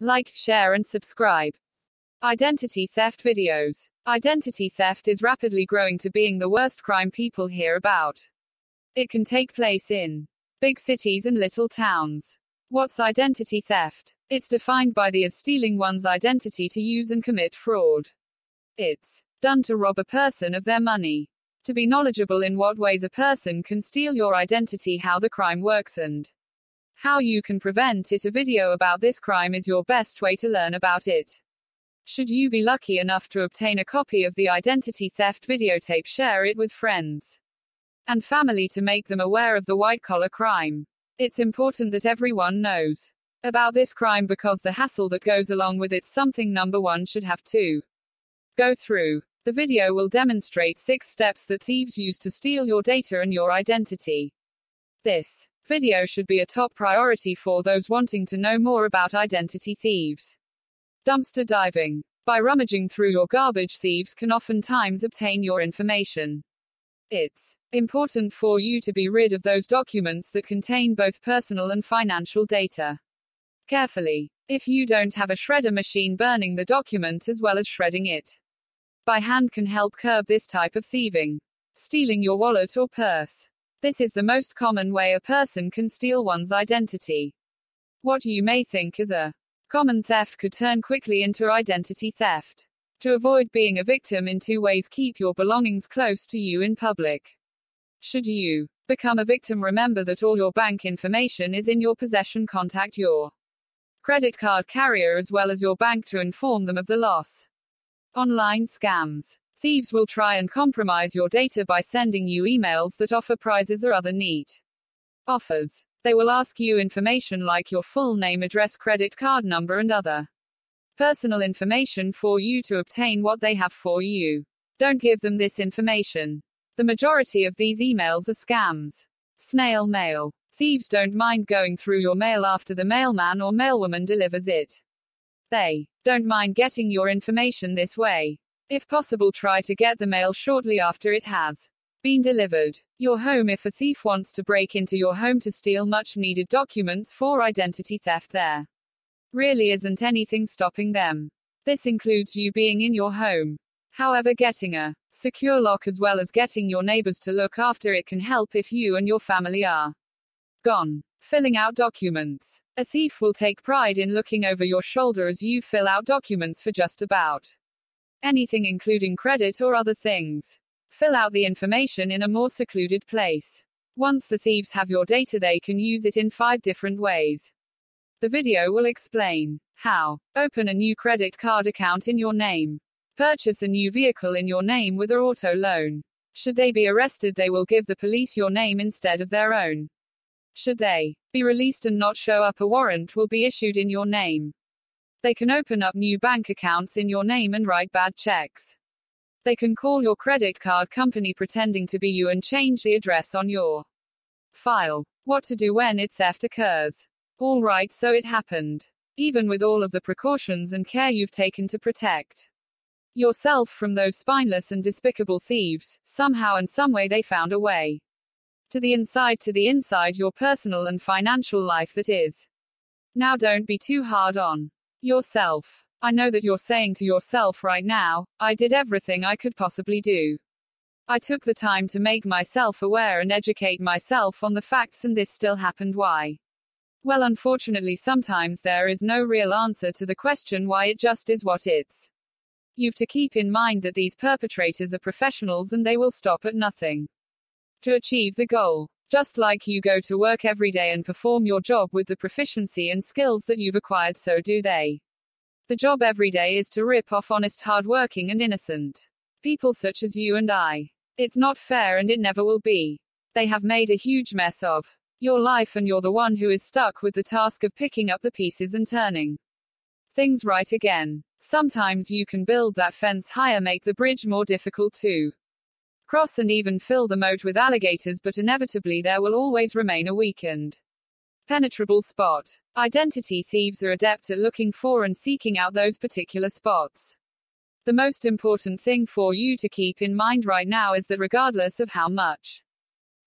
Like, share and subscribe. Identity theft videos. Identity theft is rapidly growing to being the worst crime people hear about. It can take place in big cities and little towns. What's identity theft? It's defined by the as stealing one's identity to use and commit fraud. It's done to rob a person of their money. To be knowledgeable in what ways a person can steal your identity, how the crime works, and how you can prevent it. A video about this crime is your best way to learn about it. Should you be lucky enough to obtain a copy of the identity theft videotape, share it with friends and family to make them aware of the white-collar crime. It's important that everyone knows about this crime because the hassle that goes along with it's something number one should have to go through. The video will demonstrate 6 steps that thieves use to steal your data and your identity. This video should be a top priority for those wanting to know more about identity thieves. Dumpster diving. By rummaging through your garbage, thieves can oftentimes obtain your information. It's important for you to be rid of those documents that contain both personal and financial data carefully. If you don't have a shredder machine, burning the document as well as shredding it by hand can help curb this type of thieving. Stealing your wallet or purse. This is the most common way a person can steal one's identity. What you may think is a common theft could turn quickly into identity theft. To avoid being a victim in 2 ways, keep your belongings close to you in public. Should you become a victim, remember that all your bank information is in your possession. Contact your credit card carrier as well as your bank to inform them of the loss. Online scams. Thieves will try and compromise your data by sending you emails that offer prizes or other neat offers. They will ask you information like your full name, address, credit card number, and other personal information for you to obtain what they have for you. Don't give them this information. The majority of these emails are scams. Snail mail. Thieves don't mind going through your mail after the mailman or mailwoman delivers it. They don't mind getting your information this way. If possible, try to get the mail shortly after it has been delivered. Your home. If a thief wants to break into your home to steal much needed documents for identity theft, there really isn't anything stopping them. This includes you being in your home. However, getting a secure lock as well as getting your neighbors to look after it can help if you and your family are gone. Filling out documents. A thief will take pride in looking over your shoulder as you fill out documents for just about anything, including credit or other things. Fill out the information in a more secluded place. Once the thieves have your data, they can use it in 5 different ways. The video will explain how. Open a new credit card account in your name. Purchase a new vehicle in your name with an auto loan. Should they be arrested, they will give the police your name instead of their own. Should they be released and not show up, a warrant will be issued in your name. They can open up new bank accounts in your name and write bad checks. They can call your credit card company pretending to be you and change the address on your file. What to do when a theft occurs. All right, so it happened. Even with all of the precautions and care you've taken to protect yourself from those spineless and despicable thieves, somehow and someway they found a way to the inside your personal and financial life, that is. Now don't be too hard on yourself. I know that you're saying to yourself right now, I did everything I could possibly do. I took the time to make myself aware and educate myself on the facts, and this still happened. Why? Well, unfortunately, sometimes there is no real answer to the question why. It just is what it's. You've to keep in mind that these perpetrators are professionals and they will stop at nothing to achieve the goal. Just like you go to work every day and perform your job with the proficiency and skills that you've acquired, so do they. The job every day is to rip off honest, hardworking, and innocent people such as you and I. It's not fair and it never will be. They have made a huge mess of your life, and you're the one who is stuck with the task of picking up the pieces and turning things right again. Sometimes you can build that fence higher, make the bridge more difficult to cross, and even fill the moat with alligators, but inevitably there will always remain a weakened, penetrable spot. Identity thieves are adept at looking for and seeking out those particular spots. The most important thing for you to keep in mind right now is that regardless of how much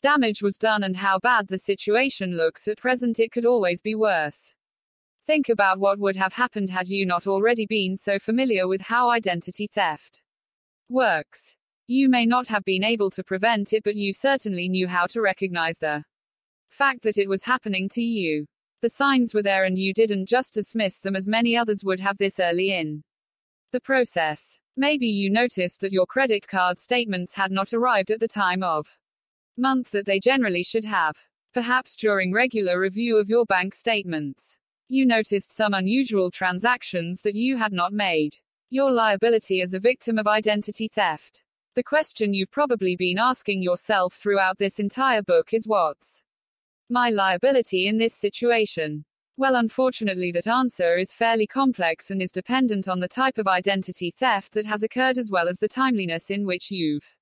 damage was done and how bad the situation looks at present, it could always be worse. Think about what would have happened had you not already been so familiar with how identity theft works. You may not have been able to prevent it, but you certainly knew how to recognize the fact that it was happening to you. The signs were there and you didn't just dismiss them as many others would have this early in the process. Maybe you noticed that your credit card statements had not arrived at the time of month that they generally should have. Perhaps during regular review of your bank statements, you noticed some unusual transactions that you had not made. Your liability as a victim of identity theft. The question you've probably been asking yourself throughout this entire book is, what's my liability in this situation? Well, unfortunately, that answer is fairly complex and is dependent on the type of identity theft that has occurred as well as the timeliness in which you've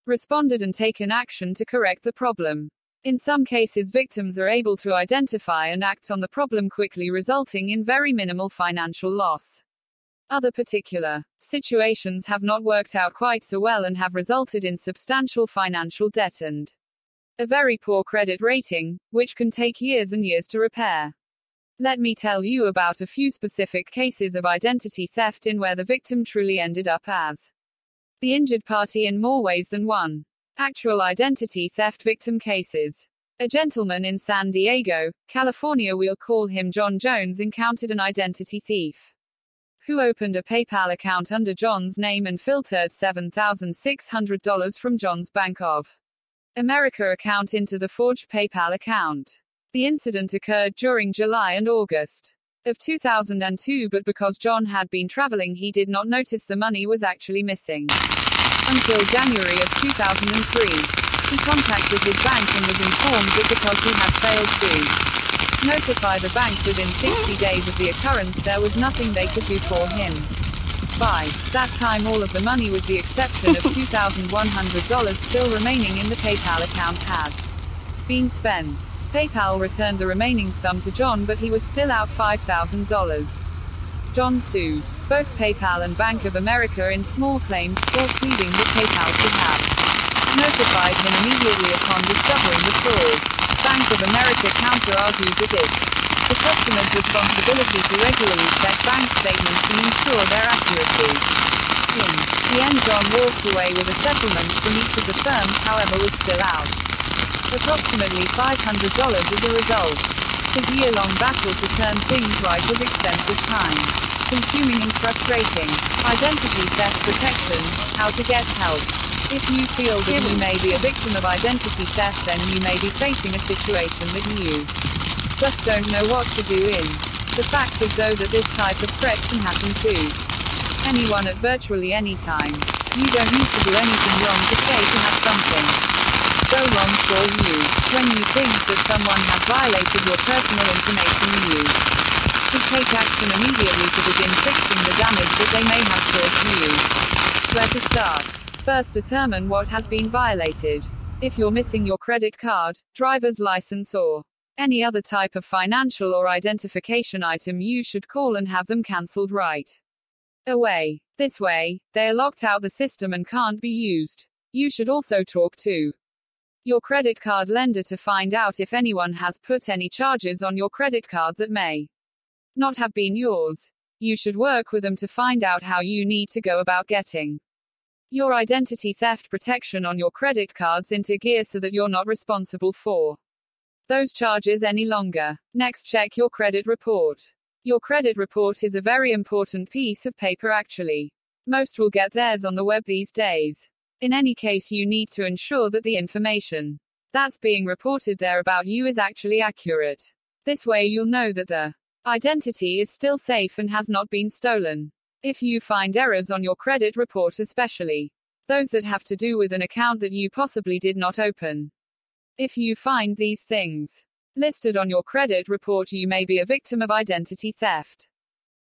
responded and taken action to correct the problem. In some cases, victims are able to identify and act on the problem quickly, resulting in very minimal financial loss. Other particular situations have not worked out quite so well and have resulted in substantial financial debt and a very poor credit rating, which can take years and years to repair. Let me tell you about a few specific cases of identity theft in where the victim truly ended up as the injured party in more ways than one. Actual identity theft victim cases. A gentleman in San Diego, California, we'll call him John Jones, encountered an identity thief who opened a PayPal account under John's name and filtered $7,600 from John's Bank of America account into the forged PayPal account. The incident occurred during July and August of 2002, but because John had been traveling, he did not notice the money was actually missing until January of 2003. He contacted his bank and was informed that because he had failed to notify the bank within 60 days of the occurrence, there was nothing they could do for him. By that time, all of the money, with the exception of $2,100 still remaining in the PayPal account, had been spent. PayPal returned the remaining sum to John, but he was still out $5,000. John sued both PayPal and Bank of America in small claims court, pleading that PayPal should have notified him immediately upon discovering the fraud. Bank of America counter-argued that it's the customer's responsibility to regularly check bank statements and ensure their accuracy. In the end, John walked away with a settlement from each of the firms, however, was still out approximately $500 as a result. His year-long battle to turn things right was extensive time consuming and frustrating. Identity theft protection. How to get help. If you feel that you may be a victim of identity theft, then you may be facing a situation that you just don't know what to do in. The fact is, though, that this type of threat can happen to anyone at virtually any time. You don't need to do anything wrong to say to have something go wrong for you. When you think that someone has violated your personal information, you should take action immediately to begin fixing the damage that they may have caused you. Where to start? First, determine what has been violated. If you're missing your credit card, driver's license, or any other type of financial or identification item, you should call and have them cancelled right away. This way, they are locked out the system and can't be used. You should also talk to your credit card lender to find out if anyone has put any charges on your credit card that may not have been yours. You should work with them to find out how you need to go about getting your identity theft protection on your credit cards into gear so that you're not responsible for those charges any longer. Next, check your credit report. Your credit report is a very important piece of paper, actually. Most will get theirs on the web these days. In any case, you need to ensure that the information that's being reported there about you is actually accurate. This way you'll know that the identity is still safe and has not been stolen. If you find errors on your credit report, especially those that have to do with an account that you possibly did not open, if you find these things listed on your credit report, you may be a victim of identity theft.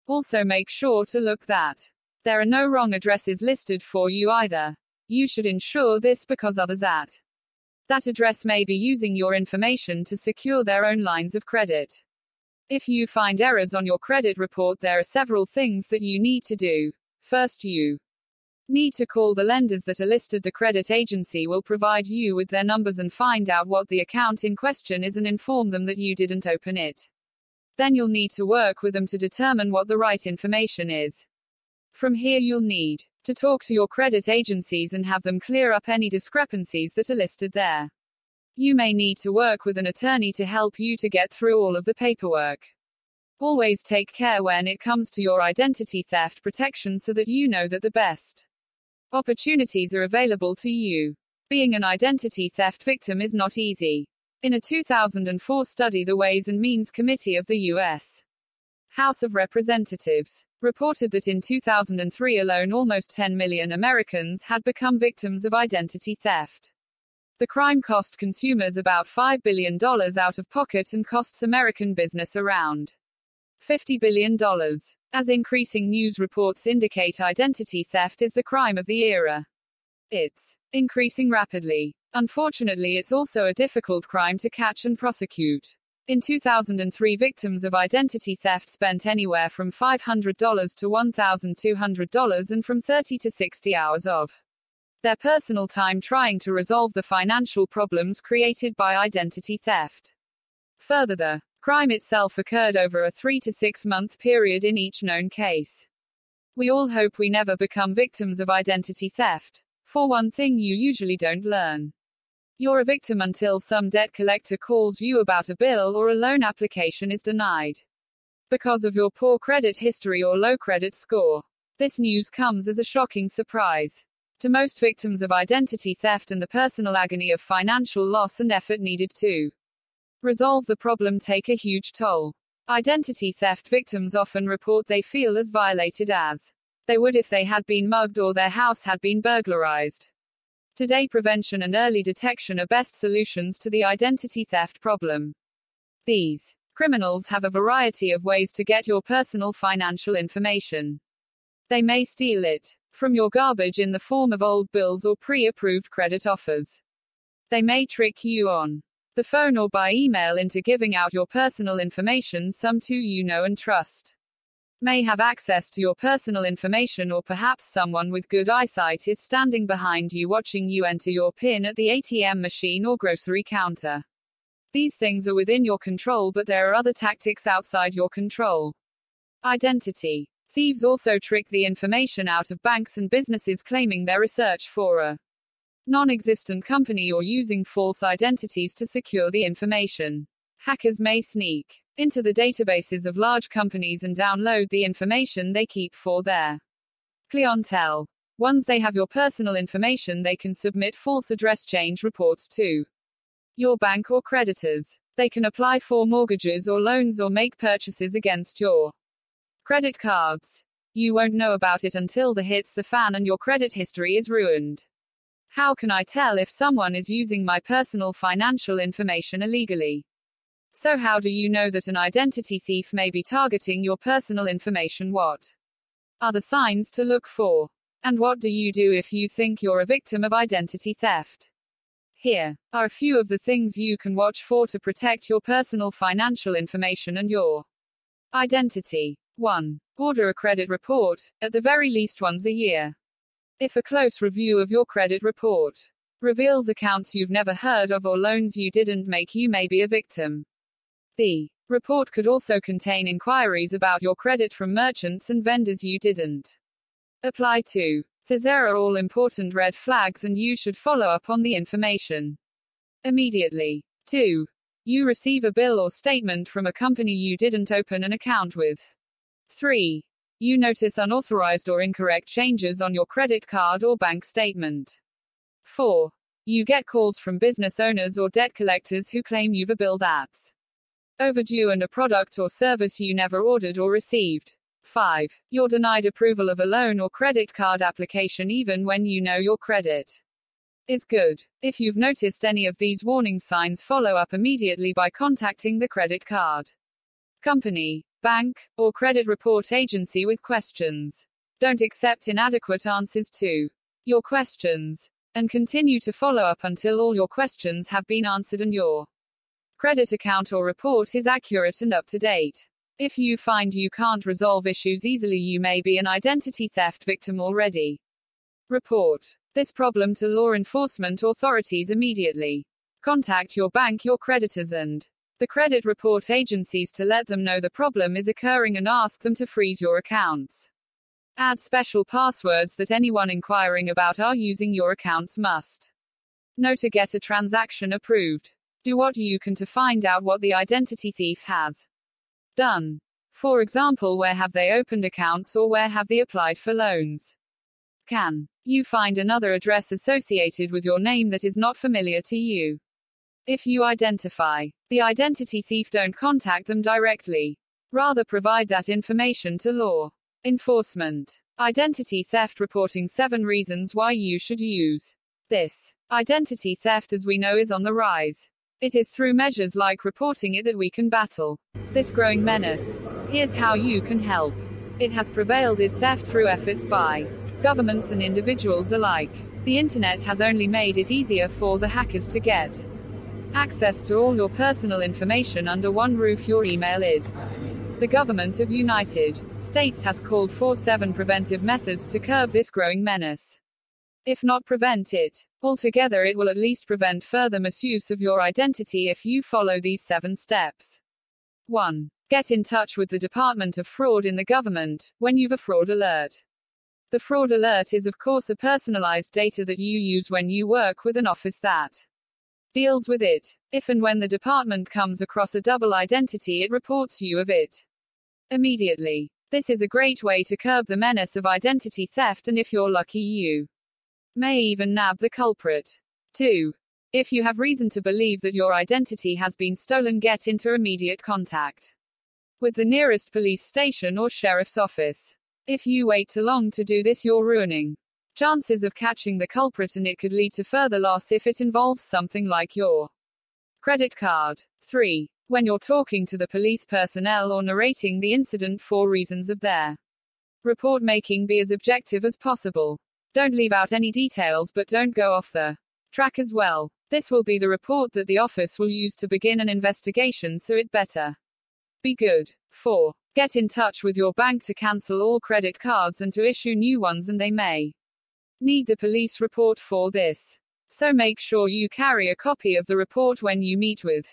Also, make sure to look that there are no wrong addresses listed for you either. You should ensure this because others at that address may be using your information to secure their own lines of credit. If you find errors on your credit report, there are several things that you need to do. First, you need to call the lenders that are listed. The credit agency will provide you with their numbers and find out what the account in question is and inform them that you didn't open it. Then you'll need to work with them to determine what the right information is. From here you'll need to talk to your credit agencies and have them clear up any discrepancies that are listed there. You may need to work with an attorney to help you to get through all of the paperwork. Always take care when it comes to your identity theft protection so that you know that the best opportunities are available to you. Being an identity theft victim is not easy. In a 2004 study, the Ways and Means Committee of the U.S. House of Representatives reported that in 2003 alone almost 10 million Americans had become victims of identity theft. The crime cost consumers about $5 billion out of pocket and costs American business around $50 billion. As increasing news reports indicate, identity theft is the crime of the era. It's increasing rapidly. Unfortunately, it's also a difficult crime to catch and prosecute. In 2003, victims of identity theft spent anywhere from $500 to $1,200 and from 30 to 60 hours of their personal time trying to resolve the financial problems created by identity theft. Further, the crime itself occurred over a 3 to 6 month period in each known case. We all hope we never become victims of identity theft. For one thing you usually don't learn. You're a victim until some debt collector calls you about a bill or a loan application is denied because of your poor credit history or low credit score. This news comes as a shocking surprise to most victims of identity theft, and the personal agony of financial loss and effort needed to resolve the problem take a huge toll. Identity theft victims often report they feel as violated as they would if they had been mugged or their house had been burglarized. Today, prevention and early detection are best solutions to the identity theft problem. These criminals have a variety of ways to get your personal financial information. They may steal it from your garbage in the form of old bills or pre-approved credit offers. They may trick you on the phone or by email into giving out your personal information. Some too you know and trust may have access to your personal information, or perhaps someone with good eyesight is standing behind you watching you enter your PIN at the ATM machine or grocery counter. These things are within your control, but there are other tactics outside your control. Identity thieves also trick the information out of banks and businesses, claiming their research for a non-existent company or using false identities to secure the information. Hackers may sneak into the databases of large companies and download the information they keep for their clientele. Once they have your personal information, they can submit false address change reports to your bank or creditors. They can apply for mortgages or loans or make purchases against your credit cards. You won't know about it until the hits the fan and your credit history is ruined. How can I tell if someone is using my personal financial information illegally? So how do you know that an identity thief may be targeting your personal information? What are the signs to look for? And what do you do if you think you're a victim of identity theft? Here are a few of the things you can watch for to protect your personal financial information and your identity. 1. Order a credit report, at the very least once a year. If a close review of your credit report reveals accounts you've never heard of or loans you didn't make, you may be a victim. The report could also contain inquiries about your credit from merchants and vendors you didn't apply to. These are all important red flags, and you should follow up on the information immediately. 2. You receive a bill or statement from a company you didn't open an account with. 3. You notice unauthorized or incorrect changes on your credit card or bank statement. 4. You get calls from business owners or debt collectors who claim you've a bill that's overdue and a product or service you never ordered or received. 5. You're denied approval of a loan or credit card application even when you know your credit is good. If you've noticed any of these warning signs, follow up immediately by contacting the credit card company, bank, or credit report agency with questions. Don't accept inadequate answers to your questions, and continue to follow up until all your questions have been answered and your credit account or report is accurate and up to date. If you find you can't resolve issues easily, you may be an identity theft victim already. Report this problem to law enforcement authorities immediately. Contact your bank, your creditors, and the credit report agencies to let them know the problem is occurring and ask them to freeze your accounts. Add special passwords that anyone inquiring about are using your accounts must know to get a transaction approved. Do what you can to find out what the identity thief has done. For example, where have they opened accounts or where have they applied for loans? Can you find another address associated with your name that is not familiar to you? If you identify the identity thief, don't contact them directly. Rather provide that information to law enforcement. Identity theft reporting 7 reasons why you should use this. Identity theft, as we know, is on the rise. It is through measures like reporting it that we can battle this growing menace. Here's how you can help. It has prevailed in theft through efforts by governments and individuals alike. The internet has only made it easier for the hackers to get access to all your personal information under one roof, your email ID. The government of United States has called for 7 preventive methods to curb this growing menace. If not prevent it altogether, it will at least prevent further misuse of your identity if you follow these 7 steps. 1. Get in touch with the Department of Fraud in the government when you've a fraud alert. The fraud alert is, of course, a personalized data that you use when you work with an office that deals with it. If and when the department comes across a double identity, it reports you of it immediately. This is a great way to curb the menace of identity theft, and if you're lucky, you may even nab the culprit. 2. If you have reason to believe that your identity has been stolen, get into immediate contact with the nearest police station or sheriff's office. If you wait too long to do this, you're ruining chances of catching the culprit, and it could lead to further loss if it involves something like your credit card. 3. When you're talking to the police personnel or narrating the incident for reasons of their report making, be as objective as possible. Don't leave out any details, but don't go off the track as well. This will be the report that the office will use to begin an investigation, so it better be good. 4. Get in touch with your bank to cancel all credit cards and to issue new ones, and they may need the police report for this. So make sure you carry a copy of the report when you meet with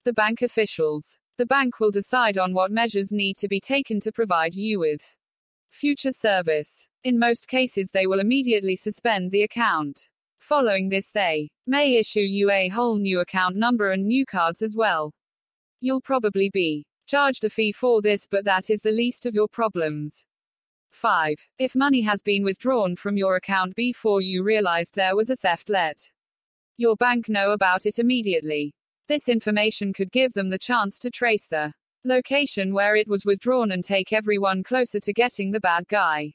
the bank officials. The bank will decide on what measures need to be taken to provide you with future service. In most cases, they will immediately suspend the account. Following this, they may issue you a whole new account number and new cards as well. You'll probably be charged a fee for this, but that is the least of your problems. 5. If money has been withdrawn from your account before you realized there was a theft, let your bank know about it immediately. This information could give them the chance to trace the location where it was withdrawn and take everyone closer to getting the bad guy.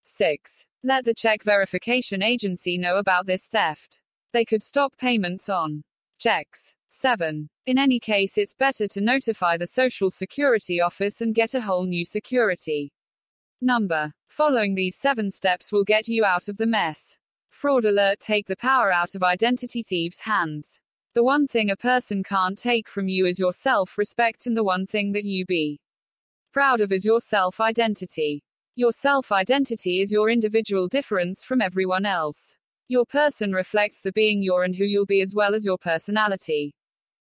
6. Let the check verification agency know about this theft. They could stop payments on checks. 7. In any case, it's better to notify the Social Security office and get a whole new security number. Following these 7 steps will get you out of the mess. Fraud alert: take the power out of identity thieves' hands. The one thing a person can't take from you is your self-respect, and the one thing that you be proud of is your self-identity. Your self-identity is your individual difference from everyone else. Your person reflects the being you're and who you'll be, as well as your personality.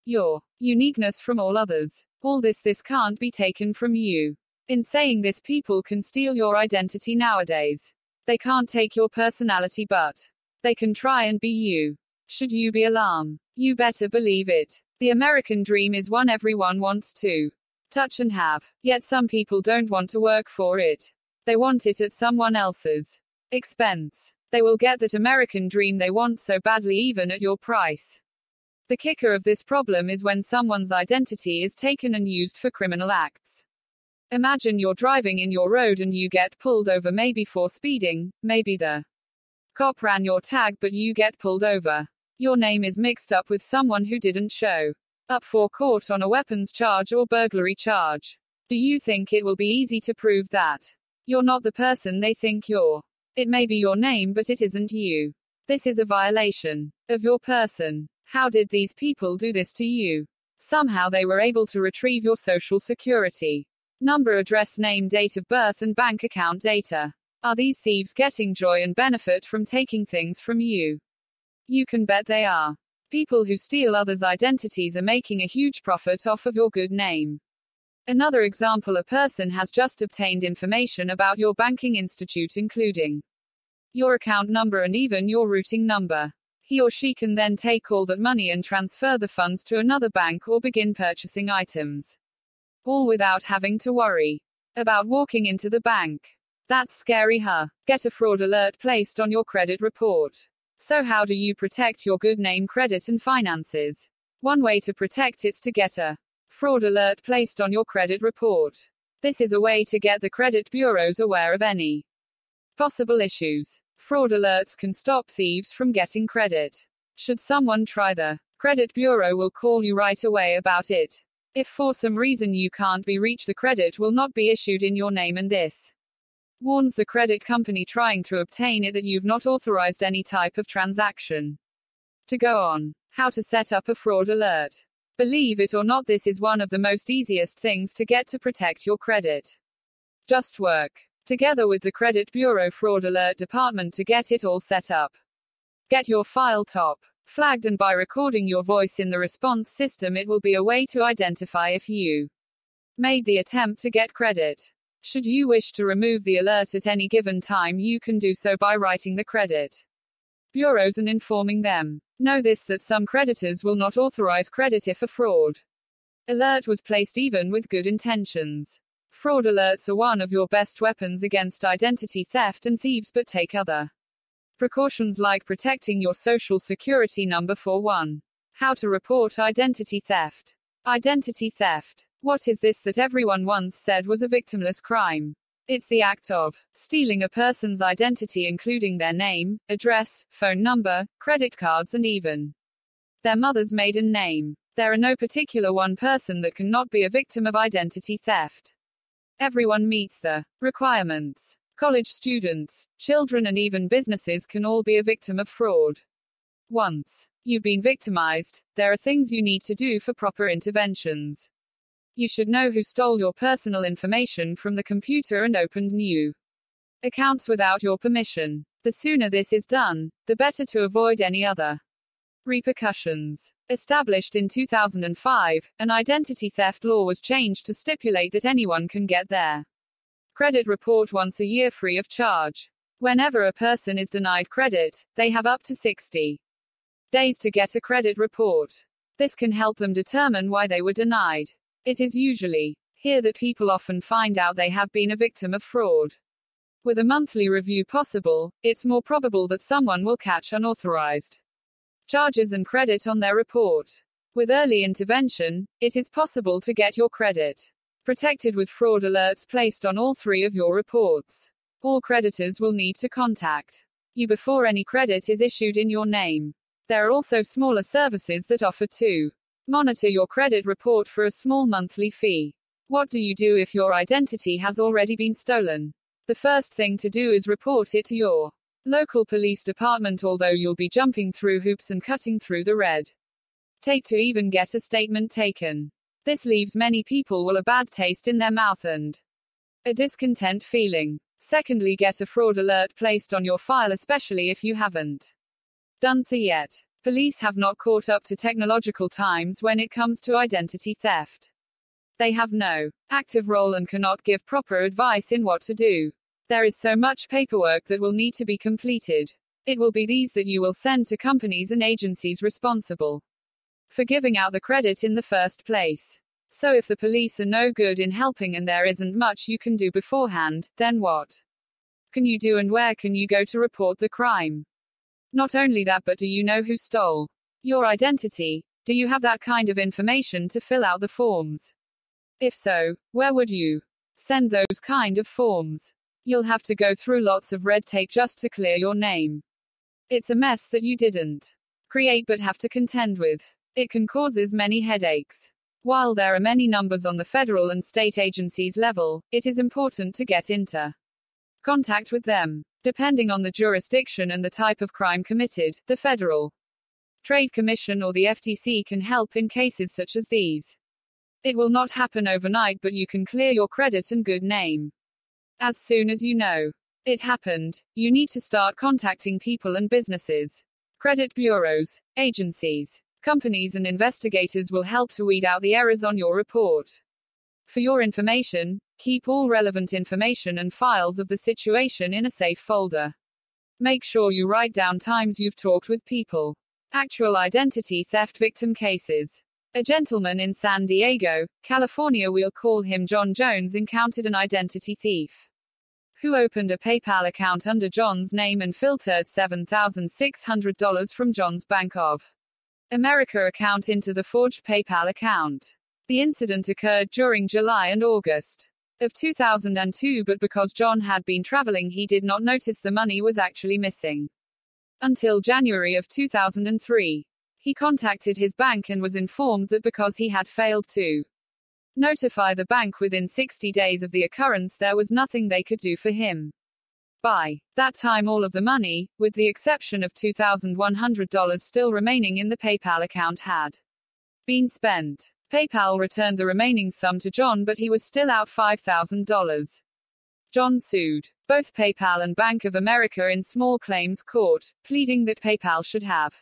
Your uniqueness from all others. All this can't be taken from you. In saying this, people can steal your identity nowadays. They can't take your personality, but they can try and be you. Should you be alarmed? You better believe it. The American dream is one everyone wants to touch and have. Yet some people don't want to work for it. They want it at someone else's expense. They will get that American dream they want so badly, even at your price. The kicker of this problem is when someone's identity is taken and used for criminal acts. Imagine you're driving in your road and you get pulled over, maybe for speeding, maybe the cop ran your tag, but you get pulled over. Your name is mixed up with someone who didn't show up for court on a weapons charge or burglary charge. Do you think it will be easy to prove that you're not the person they think you're? It may be your name, but it isn't you. This is a violation of your person. How did these people do this to you? Somehow they were able to retrieve your social security number, address, name, date of birth, and bank account data. Are these thieves getting joy and benefit from taking things from you? You can bet they are. People who steal others' identities are making a huge profit off of your good name. Another example: a person has just obtained information about your banking institute, including your account number and even your routing number. He or she can then take all that money and transfer the funds to another bank or begin purchasing items. All without having to worry about walking into the bank. That's scary, huh? Get a fraud alert placed on your credit report. So how do you protect your good name, credit and finances? One way to protect it's to get a fraud alert placed on your credit report. This is a way to get the credit bureaus aware of any possible issues. Fraud alerts can stop thieves from getting credit. Should someone try, the credit bureau will call you right away about it. If for some reason you can't be reached, the credit will not be issued in your name, and this warns the credit company trying to obtain it that you've not authorized any type of transaction. To go on, how to set up a fraud alert. Believe it or not, this is one of the most easiest things to get to protect your credit. Just work together with the credit bureau fraud alert department to get it all set up. Get your file top flagged, and by recording your voice in the response system, it will be a way to identify if you made the attempt to get credit. Should you wish to remove the alert at any given time, you can do so by writing the credit bureaus and informing them. Know this, that some creditors will not authorize credit if a fraud alert was placed even with good intentions. Fraud alerts are one of your best weapons against identity theft and thieves, but take other precautions like protecting your social security number. For 1. How to report identity theft. Identity theft. What is this that everyone once said was a victimless crime? It's the act of stealing a person's identity, including their name, address, phone number, credit cards, and even their mother's maiden name. There are no particular one person that cannot be a victim of identity theft. Everyone meets the requirements. College students, children, and even businesses can all be a victim of fraud. Once you've been victimized, there are things you need to do for proper interventions. You should know who stole your personal information from the computer and opened new accounts without your permission. The sooner this is done, the better to avoid any other repercussions. Established in 2005, an identity theft law was changed to stipulate that anyone can get their credit report once a year free of charge. Whenever a person is denied credit, they have up to 60 days to get a credit report. This can help them determine why they were denied. It is usually here that people often find out they have been a victim of fraud. With a monthly review possible, it's more probable that someone will catch unauthorized charges and credit on their report. With early intervention, it is possible to get your credit protected with fraud alerts placed on all 3 of your reports. All creditors will need to contact you before any credit is issued in your name. There are also smaller services that offer to monitor your credit report for a small monthly fee. What do you do if your identity has already been stolen? The first thing to do is report it to your local police department, although you'll be jumping through hoops and cutting through the red tape to even get a statement taken. This leaves many people with a bad taste in their mouth and a discontent feeling. Secondly, get a fraud alert placed on your file, especially if you haven't done so yet. Police have not caught up to technological times when it comes to identity theft. They have no active role and cannot give proper advice in what to do. There is so much paperwork that will need to be completed. It will be these that you will send to companies and agencies responsible for giving out the credit in the first place. So if the police are no good in helping and there isn't much you can do beforehand, then what can you do and where can you go to report the crime? Not only that, but do you know who stole your identity? Do you have that kind of information to fill out the forms? If so, where would you send those kind of forms? You'll have to go through lots of red tape just to clear your name. It's a mess that you didn't create but have to contend with. It can cause many headaches. While there are many numbers on the federal and state agencies level, it is important to get into contact with them. Depending on the jurisdiction and the type of crime committed, the Federal Trade Commission or the FTC can help in cases such as these. It will not happen overnight, but you can clear your credit and good name. As soon as you know it happened, you need to start contacting people and businesses. Credit bureaus, agencies, companies and investigators will help to weed out the errors on your report. For your information, keep all relevant information and files of the situation in a safe folder. Make sure you write down times you've talked with people. Actual identity theft victim cases. A gentleman in San Diego, California, we'll call him John Jones, encountered an identity thief who opened a PayPal account under John's name and filtered $7,600 from John's Bank of America account into the forged PayPal account. The incident occurred during July and August of 2002, but because John had been traveling, he did not notice the money was actually missing until January of 2003. He contacted his bank and was informed that because he had failed to notify the bank within 60 days of the occurrence, there was nothing they could do for him. By that time, all of the money, with the exception of $2,100 still remaining in the PayPal account, had been spent. PayPal returned the remaining sum to John, but he was still out $5,000. John sued both PayPal and Bank of America in small claims court, pleading that PayPal should have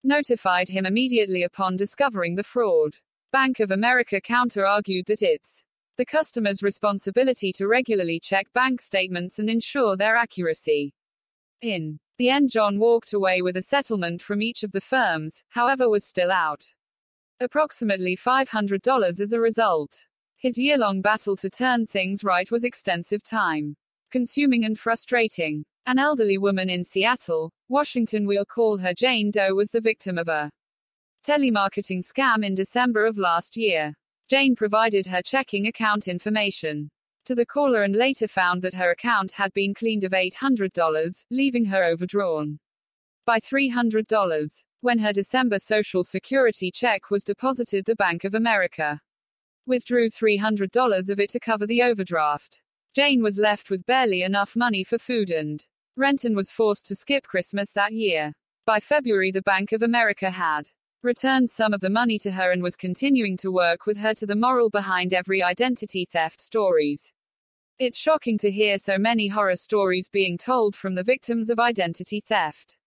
notified him immediately upon discovering the fraud. Bank of America counter-argued that it's the customer's responsibility to regularly check bank statements and ensure their accuracy. In the end, John walked away with a settlement from each of the firms, however was still out approximately $500 as a result. His year-long battle to turn things right was extensive, time-consuming and frustrating. An elderly woman in Seattle, Washington, we'll call her Jane Doe, was the victim of a telemarketing scam in December of last year. Jane provided her checking account information to the caller and later found that her account had been cleaned of $800, leaving her overdrawn by $300. When her December Social Security check was deposited, the Bank of America withdrew $300 of it to cover the overdraft. Jane was left with barely enough money for food and rent and was forced to skip Christmas that year. By February, the Bank of America had returned some of the money to her and was continuing to work with her to the moral behind every identity theft stories. It's shocking to hear so many horror stories being told from the victims of identity theft.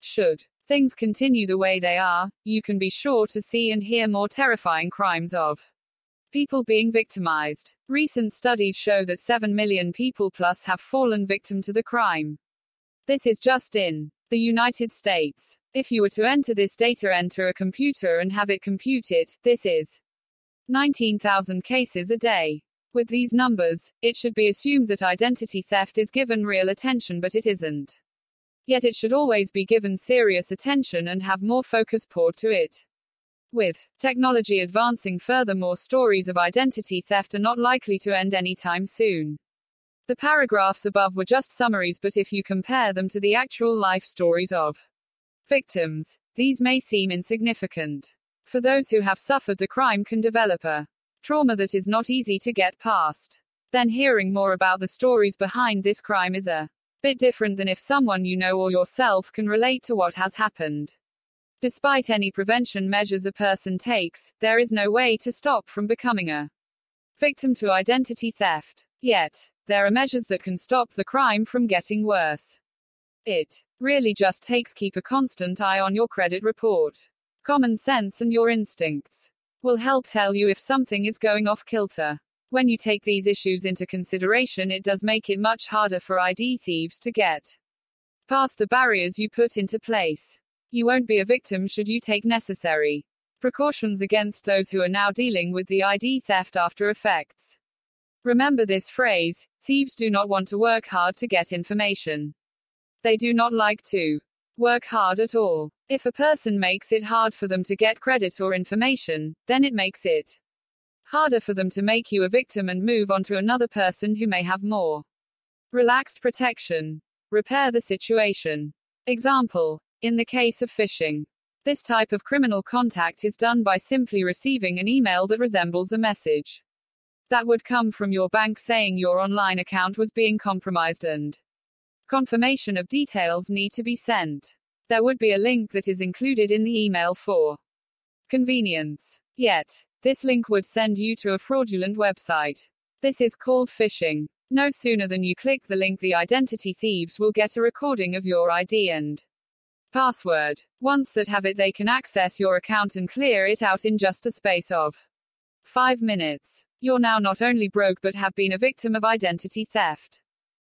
Should things continue the way they are, you can be sure to see and hear more terrifying crimes of people being victimized. Recent studies show that 7 million people plus have fallen victim to the crime. This is just in the United States. If you were to enter this data, enter a computer and have it compute it, this is 19,000 cases a day. With these numbers, it should be assumed that identity theft is given real attention, but it isn't. Yet it should always be given serious attention and have more focus poured to it. With technology advancing further, more stories of identity theft are not likely to end anytime soon. The paragraphs above were just summaries, but if you compare them to the actual life stories of victims, these may seem insignificant. For those who have suffered the crime can develop a trauma that is not easy to get past. Then hearing more about the stories behind this crime is a bit different than if someone you know or yourself can relate to what has happened. Despite any prevention measures a person takes, there is no way to stop from becoming a victim to identity theft. Yet, there are measures that can stop the crime from getting worse. It really just takes keep a constant eye on your credit report. Common sense and your instincts will help tell you if something is going off kilter. When you take these issues into consideration, it does make it much harder for ID thieves to get past the barriers you put into place. You won't be a victim should you take necessary precautions against those who are now dealing with the ID theft after effects. Remember this phrase: thieves do not want to work hard to get information. They do not like to work hard at all. If a person makes it hard for them to get credit or information, then it makes it harder for them to make you a victim and move on to another person who may have more relaxed protection. Repair the situation. Example: in the case of phishing, this type of criminal contact is done by simply receiving an email that resembles a message that would come from your bank saying your online account was being compromised and confirmation of details need to be sent. There would be a link that is included in the email for convenience. Yet, this link would send you to a fraudulent website. This is called phishing. No sooner than you click the link, the identity thieves will get a recording of your ID and Password. Once that have it, they can access your account and clear it out in just a space of 5 minutes. You're now not only broke but have been a victim of identity theft.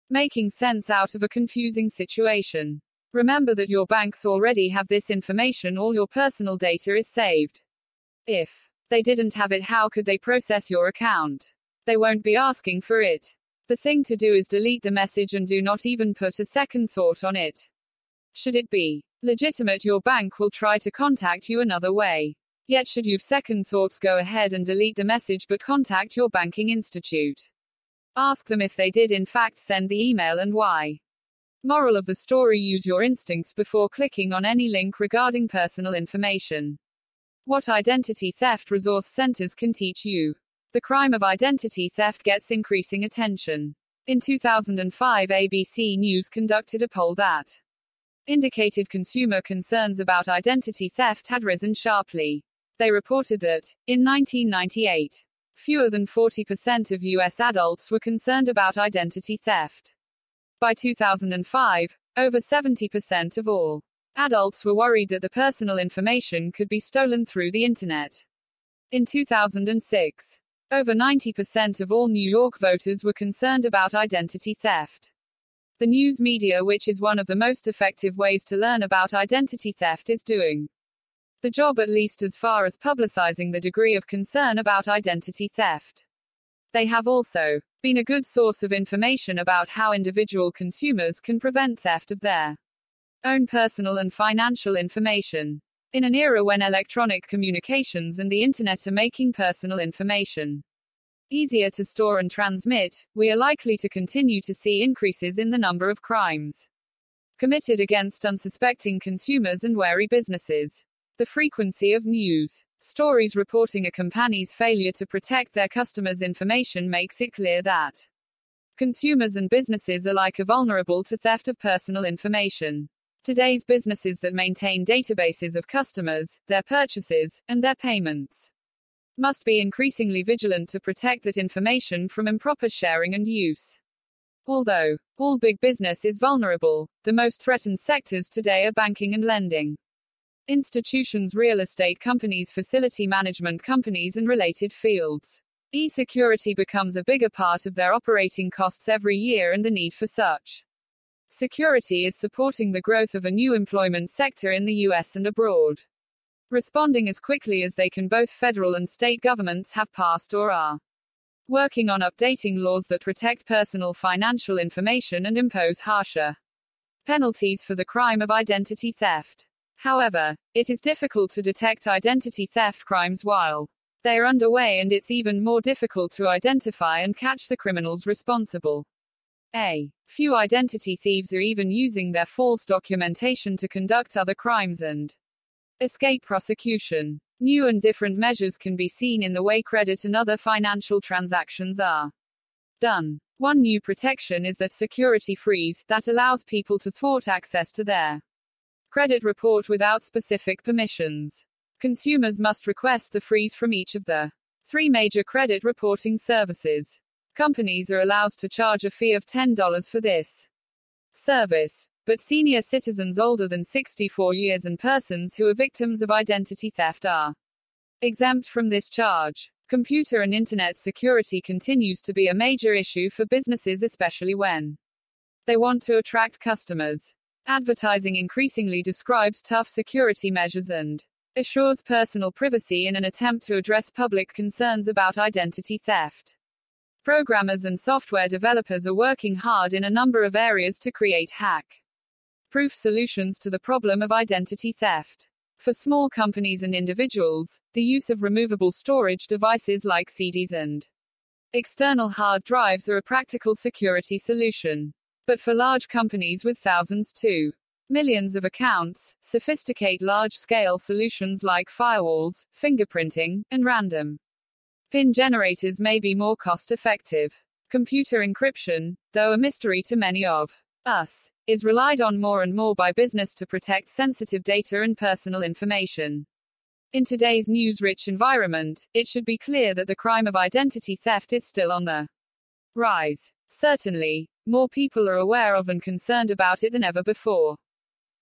Making sense out of a confusing situation. Remember that your banks already have this information. All your personal data is saved. If they didn't have it, how could they process your account? They won't be asking for it. The thing to do is delete the message and do not even put a second thought on it. Should it be legitimate, your bank will try to contact you another way. Yet should you've second thoughts, go ahead and delete the message but contact your banking institute. Ask them if they did in fact send the email and why. Moral of the story: use your instincts before clicking on any link regarding personal information. What identity theft resource centers can teach you. The crime of identity theft gets increasing attention. In 2005, ABC News conducted a poll that indicated consumer concerns about identity theft had risen sharply. They reported that, in 1998, fewer than 40% of U.S. adults were concerned about identity theft. By 2005, over 70% of all adults were worried that the personal information could be stolen through the internet. In 2006, over 90% of all New York voters were concerned about identity theft. The news media, which is one of the most effective ways to learn about identity theft, is doing the job, at least as far as publicizing the degree of concern about identity theft. They have also been a good source of information about how individual consumers can prevent theft of their own personal and financial information. In an era when electronic communications and the internet are making personal information easier to store and transmit, we are likely to continue to see increases in the number of crimes committed against unsuspecting consumers and wary businesses. The frequency of news stories reporting a company's failure to protect their customers' information makes it clear that consumers and businesses alike are vulnerable to theft of personal information. Today's businesses that maintain databases of customers, their purchases, and their payments must be increasingly vigilant to protect that information from improper sharing and use. Although all big business is vulnerable, the most threatened sectors today are banking and lending institutions, real estate companies, facility management companies, and related fields. E-security becomes a bigger part of their operating costs every year, and the need for such security is supporting the growth of a new employment sector in the US and abroad. Responding as quickly as they can, both federal and state governments have passed or are working on updating laws that protect personal financial information and impose harsher penalties for the crime of identity theft. However, it is difficult to detect identity theft crimes while they are underway, and it's even more difficult to identify and catch the criminals responsible. A few identity thieves are even using their false documentation to conduct other crimes and escape prosecution. New and different measures can be seen in the way credit and other financial transactions are done. One new protection is that security freeze that allows people to thwart access to their credit report without specific permissions. Consumers must request the freeze from each of the 3 major credit reporting services. Companies are allowed to charge a fee of $10 for this service, but senior citizens older than 64 years and persons who are victims of identity theft are exempt from this charge. Computer and internet security continues to be a major issue for businesses, especially when they want to attract customers. Advertising increasingly describes tough security measures and assures personal privacy in an attempt to address public concerns about identity theft. Programmers and software developers are working hard in a number of areas to create hack-proof solutions to the problem of identity theft. For small companies and individuals, the use of removable storage devices like CDs and external hard drives are a practical security solution. But for large companies with thousands to millions of accounts, sophisticate large-scale solutions like firewalls, fingerprinting, and random PIN generators may be more cost-effective. Computer encryption, though a mystery to many of us, is relied on more and more by business to protect sensitive data and personal information. In today's news-rich environment, it should be clear that the crime of identity theft is still on the rise. Certainly, more people are aware of and concerned about it than ever before.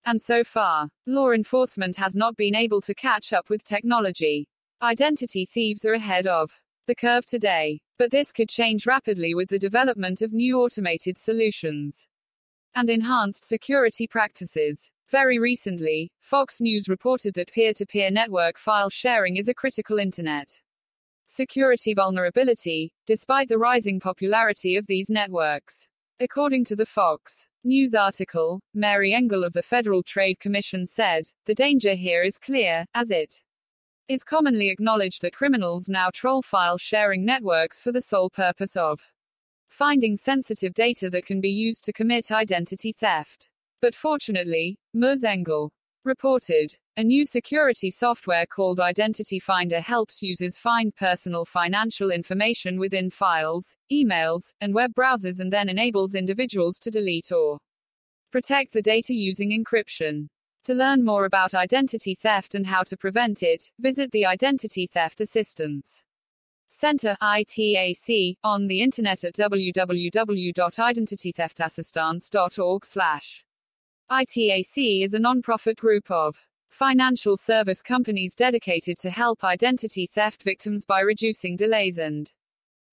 And so far, law enforcement has not been able to catch up with technology. Identity thieves are ahead of the curve today. But this could change rapidly with the development of new automated solutions and enhanced security practices. Very recently, Fox News reported that peer-to-peer network file sharing is a critical internet security vulnerability, despite the rising popularity of these networks. According to the Fox News article, Mary Engel of the Federal Trade Commission said, "The danger here is clear, as it is commonly acknowledged that criminals now troll file-sharing networks for the sole purpose of finding sensitive data that can be used to commit identity theft." But fortunately, Ms. Engel reported, a new security software called Identity Finder helps users find personal financial information within files, emails, and web browsers and then enables individuals to delete or protect the data using encryption. To learn more about identity theft and how to prevent it, visit the Identity Theft Assistance Center (ITAC) on the internet at www.identitytheftassistance.org/. ITAC is a non-profit group of financial service companies dedicated to help identity theft victims by reducing delays and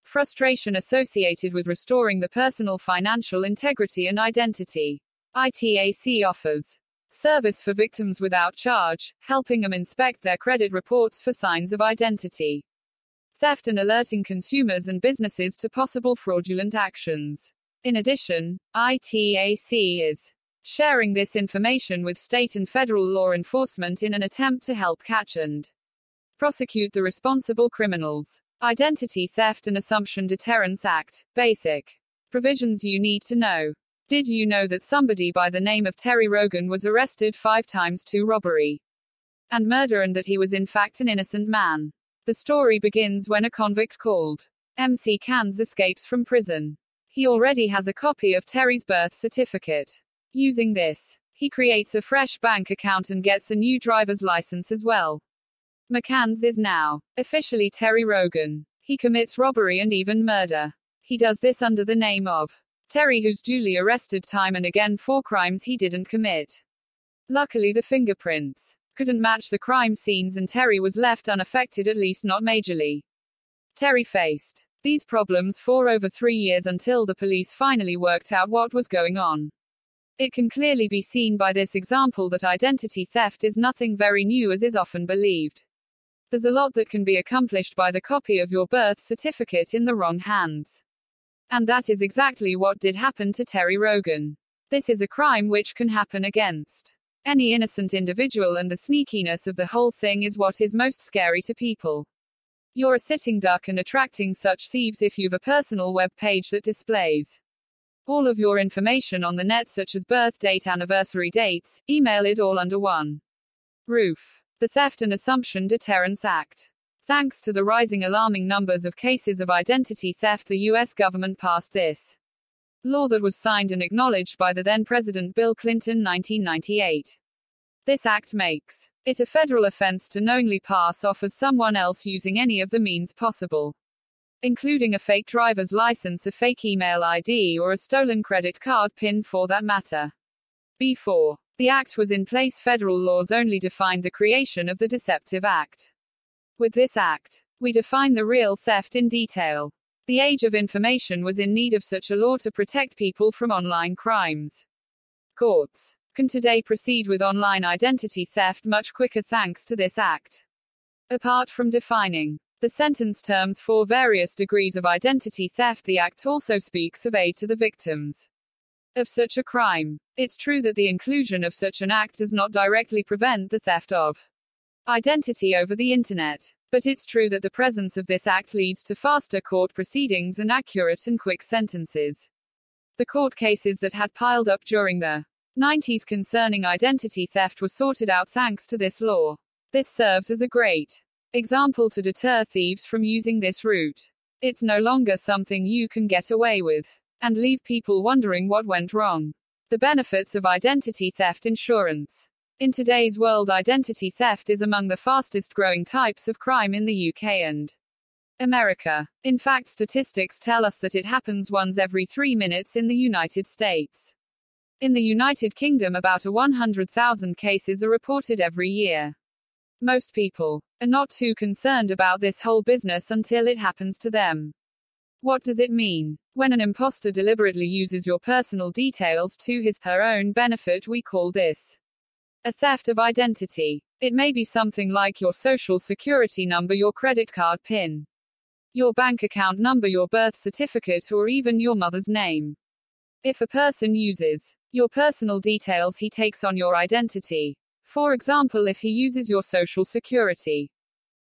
frustration associated with restoring the personal financial integrity and identity. ITAC offers service for victims without charge, helping them inspect their credit reports for signs of identity theft and alerting consumers and businesses to possible fraudulent actions. In addition, ITAC is sharing this information with state and federal law enforcement in an attempt to help catch and prosecute the responsible criminals. Identity Theft and Assumption Deterrence Act. Basic provisions you need to know. Did you know that somebody by the name of Terry Rogan was arrested 5 times for robbery and murder and that he was in fact an innocent man? The story begins when a convict called MC Cans escapes from prison. He already has a copy of Terry's birth certificate. Using this, he creates a fresh bank account and gets a new driver's license as well. McCanns is now officially Terry Rogan. He commits robbery and even murder. He does this under the name of Terry, who's duly arrested time and again for crimes he didn't commit. Luckily, the fingerprints couldn't match the crime scenes and Terry was left unaffected, at least not majorly. Terry faced these problems for over 3 years until the police finally worked out what was going on. It can clearly be seen by this example that identity theft is nothing very new as is often believed. There's a lot that can be accomplished by the copy of your birth certificate in the wrong hands. And that is exactly what did happen to Terry Rogan. This is a crime which can happen against any innocent individual, and the sneakiness of the whole thing is what is most scary to people. You're a sitting duck and attracting such thieves if you've a personal web page that displays all of your information on the net, such as birth date, anniversary dates, email, it all under one roof. The Theft and Assumption Deterrence Act. Thanks to the rising alarming numbers of cases of identity theft, the U.S. government passed this law that was signed and acknowledged by the then President Bill Clinton 1998. This act makes it a federal offense to knowingly pass off as someone else using any of the means possible, including a fake driver's license, a fake email ID, or a stolen credit card PIN for that matter. Before the act was in place, federal laws only defined the creation of the deceptive act. With this act, we define the real theft in detail. The age of information was in need of such a law to protect people from online crimes. Courts can today proceed with online identity theft much quicker thanks to this act. Apart from defining the sentence terms for various degrees of identity theft, the act also speaks of aid to the victims of such a crime. It's true that the inclusion of such an act does not directly prevent the theft of identity over the internet. But it's true that the presence of this act leads to faster court proceedings and accurate and quick sentences. The court cases that had piled up during the 90s concerning identity theft were sorted out thanks to this law. This serves as a great example to deter thieves from using this route. It's no longer something you can get away with and leave people wondering what went wrong. The benefits of identity theft insurance. In today's world, identity theft is among the fastest growing types of crime in the UK and America. In fact, statistics tell us that it happens once every 3 minutes in the United States. In the United Kingdom, about 100,000 cases are reported every year. Most people are not too concerned about this whole business until it happens to them. What does it mean? When an imposter deliberately uses your personal details to his/her own benefit, we call this a theft of identity. It may be something like your social security number, your credit card PIN, your bank account number, your birth certificate, or even your mother's name. If a person uses your personal details, he takes on your identity. For example, if he uses your social security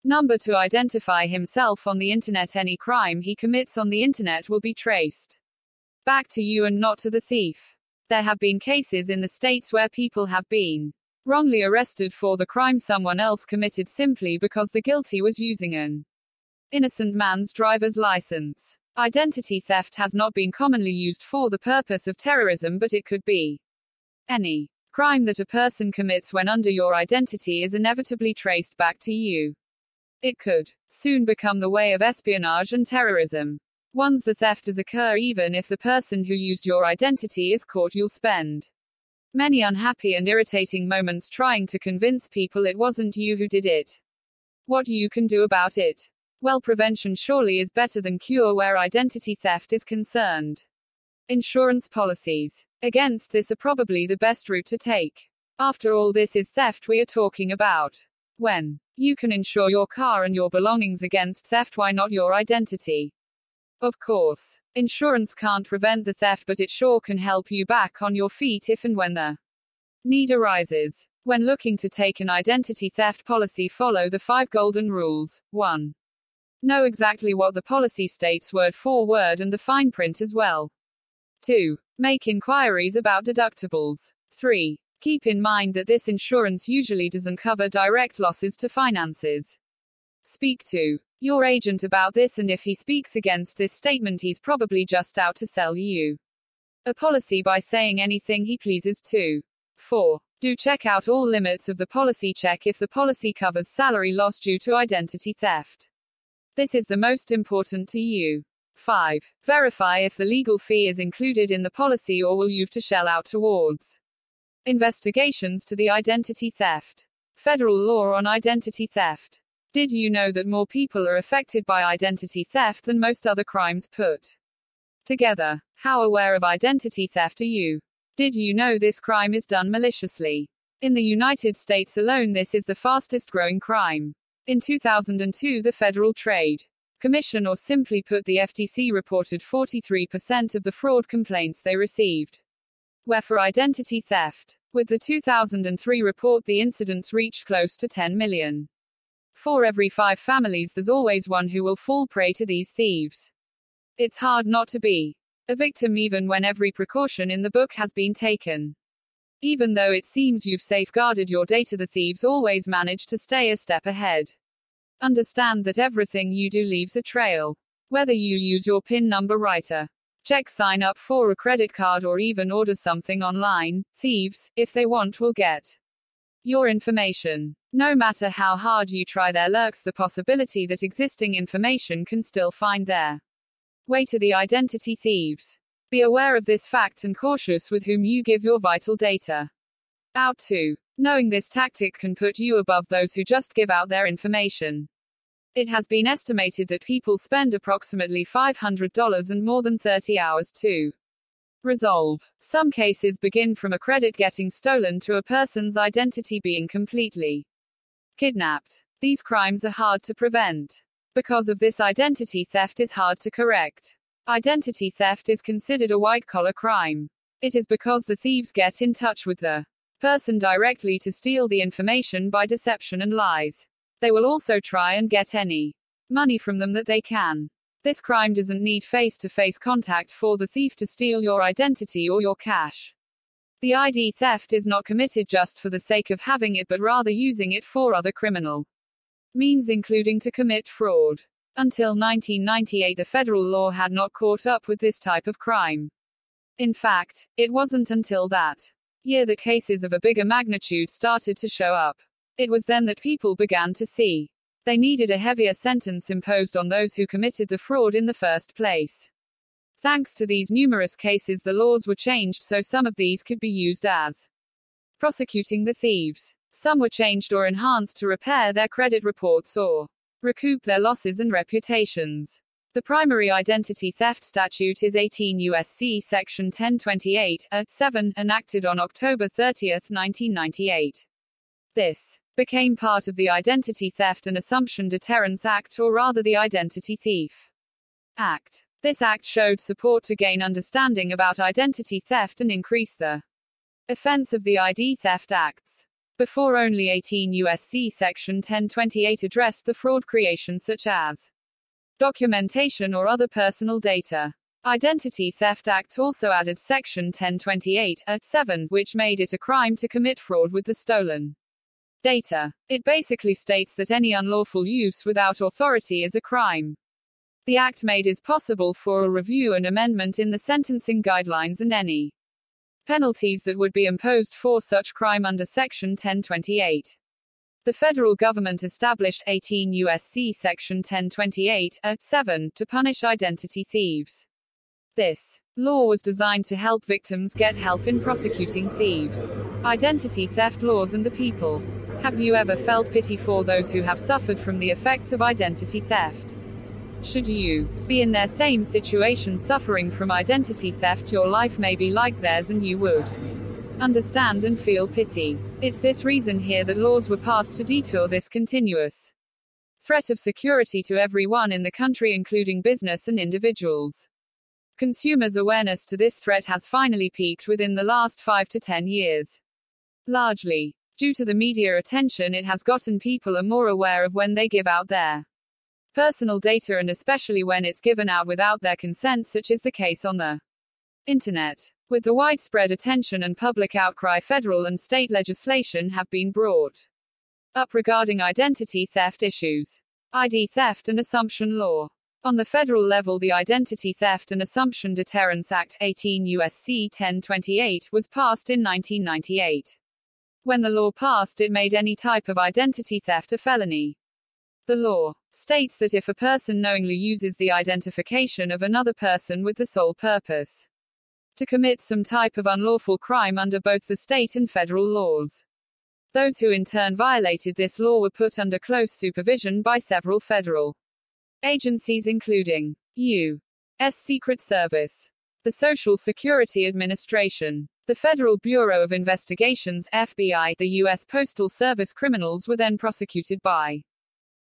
number to identify himself on the internet, any crime he commits on the internet will be traced back to you and not to the thief. There have been cases in the States where people have been wrongly arrested for the crime someone else committed simply because the guilty was using an innocent man's driver's license. Identity theft has not been commonly used for the purpose of terrorism, but it could be any crime that a person commits when under your identity is inevitably traced back to you. It could soon become the way of espionage and terrorism. Once the theft does occur, even if the person who used your identity is caught, you'll spend many unhappy and irritating moments trying to convince people it wasn't you who did it. What you can do about it? Well, prevention surely is better than cure where identity theft is concerned. Insurance policies against this are probably the best route to take. After all, this is theft we are talking about. When you can insure your car and your belongings against theft, why not your identity? Of course, insurance can't prevent the theft, but it sure can help you back on your feet if and when the need arises. When looking to take an identity theft policy, follow the 5 golden rules. 1. Know exactly what the policy states word for word and the fine print as well. 2. Make inquiries about deductibles. 3. Keep in mind that this insurance usually doesn't cover direct losses to finances. Speak to your agent about this, and if he speaks against this statement, he's probably just out to sell you a policy by saying anything he pleases to. 4. Do check out all limits of the policy. Check if the policy covers salary loss due to identity theft. This is the most important to you. 5. Verify if the legal fee is included in the policy or will you have to shell out towards investigations to the identity theft. Federal law on identity theft. Did you know that more people are affected by identity theft than most other crimes put together? How aware of identity theft are you? Did you know this crime is done maliciously? In the United States alone, this is the fastest growing crime. In 2002, the Federal Trade Commission, or simply put the FTC, reported 43% of the fraud complaints they received were for identity theft. With the 2003 report, the incidents reached close to 10 million. For every 5 families, there's always one who will fall prey to these thieves. It's hard not to be a victim even when every precaution in the book has been taken. Even though it seems you've safeguarded your data, the thieves always manage to stay a step ahead. Understand that everything you do leaves a trail. Whether you use your PIN number, writer, check, sign up for a credit card, or even order something online, thieves, if they want, will get your information. No matter how hard you try, there lurks the possibility that existing information can still find their way to the identity thieves. Be aware of this fact and cautious with whom you give your vital data out to. Knowing this tactic can put you above those who just give out their information. It has been estimated that people spend approximately $500 and more than 30 hours to resolve. Some cases begin from a credit getting stolen to a person's identity being completely kidnapped. These crimes are hard to prevent. Because of this, identity theft is hard to correct. Identity theft is considered a white-collar crime. It is because the thieves get in touch with the person directly to steal the information by deception and lies. They will also try and get any money from them that they can. This crime doesn't need face-to-face contact for the thief to steal your identity or your cash. The ID theft is not committed just for the sake of having it, but rather using it for other criminal means, including to commit fraud. Until 1998, the federal law had not caught up with this type of crime. In fact, it wasn't until that year that cases of a bigger magnitude started to show up. It was then that people began to see they needed a heavier sentence imposed on those who committed the fraud in the first place. Thanks to these numerous cases, the laws were changed so some of these could be used as prosecuting the thieves. Some were changed or enhanced to repair their credit reports or recoup their losses and reputations. The primary identity theft statute is 18 U.S.C. Section 1028, 7, enacted on October 30, 1998. This became part of the Identity Theft and Assumption Deterrence Act, or rather the Identity Thief Act. This act showed support to gain understanding about identity theft and increase the offense of the ID theft acts. Before, only 18 U.S.C. Section 1028 addressed the fraud creation such as documentation or other personal data. Identity Theft Act also added Section 1028, 7, which made it a crime to commit fraud with the stolen data. It basically states that any unlawful use without authority is a crime. The act made it possible for a review and amendment in the sentencing guidelines and any penalties that would be imposed for such crime under Section 1028. The federal government established 18 U.S.C. Section 1028, 7, to punish identity thieves. This law was designed to help victims get help in prosecuting thieves. Identity theft laws and the people. Have you ever felt pity for those who have suffered from the effects of identity theft? Should you be in their same situation suffering from identity theft, your life may be like theirs and you would understand and feel pity. It's this reason here that laws were passed to detour this continuous threat of security to everyone in the country, including business and individuals. Consumers' awareness to this threat has finally peaked within the last 5 to 10 years. Largely due to the media attention it has gotten, people are more aware of when they give out their personal data, and especially when it's given out without their consent, such is the case on the internet. With the widespread attention and public outcry, federal and state legislation have been brought up regarding identity theft issues. ID theft and assumption law. On the federal level, the Identity Theft and Assumption Deterrence Act, 18 U.S.C. 1028, was passed in 1998. When the law passed, it made any type of identity theft a felony. The law states that if a person knowingly uses the identification of another person with the sole purpose to commit some type of unlawful crime under both the state and federal laws, those who in turn violated this law were put under close supervision by several federal agencies, including U.S. Secret Service, the Social Security Administration, the Federal Bureau of Investigations (FBI), the U.S. Postal Service. Criminals were then prosecuted by